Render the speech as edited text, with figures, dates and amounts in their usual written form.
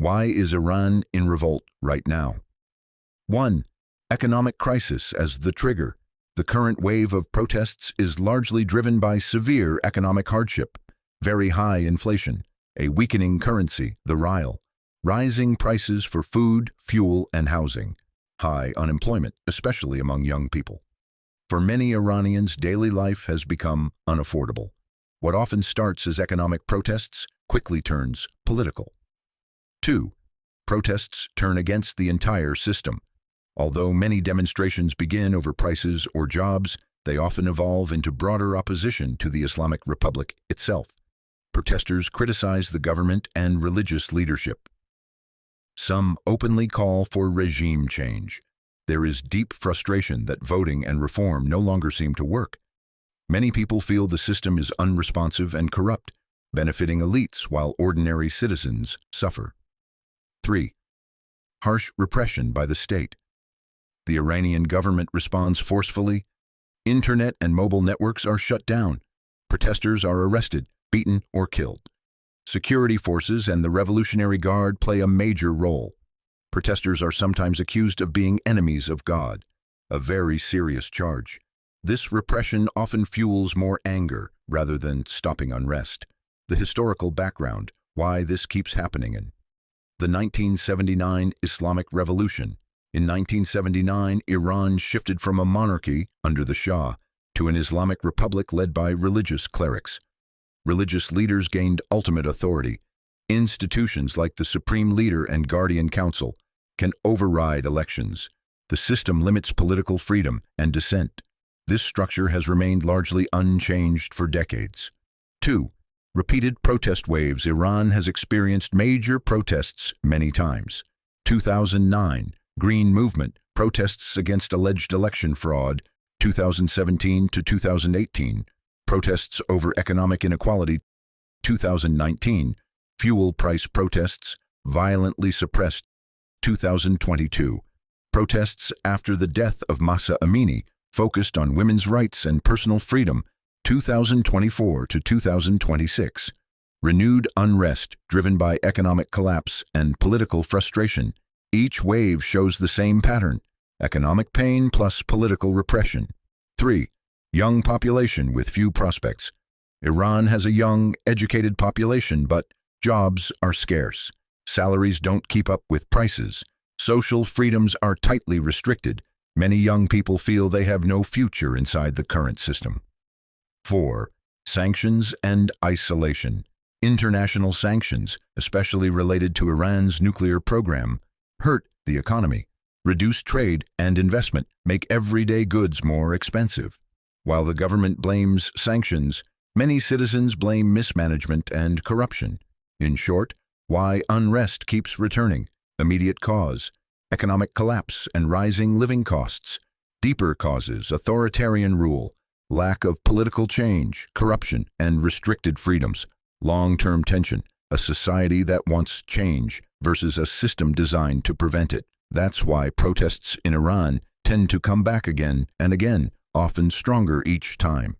Why is Iran in revolt right now? 1. Economic crisis as the trigger. The current wave of protests is largely driven by severe economic hardship, very high inflation, a weakening currency, the rial, rising prices for food, fuel, and housing, high unemployment, especially among young people. For many Iranians, daily life has become unaffordable. What often starts as economic protests quickly turns political. 2. Protests turn against the entire system. Although many demonstrations begin over prices or jobs, they often evolve into broader opposition to the Islamic Republic itself. Protesters criticize the government and religious leadership. Some openly call for regime change. There is deep frustration that voting and reform no longer seem to work. Many people feel the system is unresponsive and corrupt, benefiting elites while ordinary citizens suffer. 3. Harsh repression by the state. The Iranian government responds forcefully. Internet and mobile networks are shut down. Protesters are arrested, beaten, or killed. Security forces and the Revolutionary Guard play a major role. Protesters are sometimes accused of being enemies of God, a very serious charge. This repression often fuels more anger rather than stopping unrest. The historical background, why this keeps happening. The 1979 Islamic Revolution. In 1979, Iran shifted from a monarchy under the Shah to an Islamic Republic led by religious clerics. Religious leaders gained ultimate authority. Institutions like the Supreme Leader and Guardian Council can override elections. The system limits political freedom and dissent. This structure has remained largely unchanged for decades. 2. Repeated protest waves. Iran has experienced major protests many times. 2009, Green Movement, protests against alleged election fraud. 2017 to 2018, protests over economic inequality. 2019, fuel price protests, violently suppressed. 2022, protests after the death of Mahsa Amini, focused on women's rights and personal freedom. 2024 to 2026, renewed unrest driven by economic collapse and political frustration. Each wave shows the same pattern: economic pain plus political repression. 3. Young population with few prospects. Iran has a young, educated population, but jobs are scarce. Salaries don't keep up with prices. Social freedoms are tightly restricted. Many young people feel they have no future inside the current system. 4. Sanctions and isolation. International sanctions, especially related to Iran's nuclear program, hurt the economy. Reduce trade and investment, make everyday goods more expensive. While the government blames sanctions, many citizens blame mismanagement and corruption. In short, why unrest keeps returning? Immediate cause: economic collapse and rising living costs. Deeper causes: authoritarian rule, lack of political change, corruption, and restricted freedoms. Long-term tension: a society that wants change versus a system designed to prevent it. That's why protests in Iran tend to come back again and again, often stronger each time.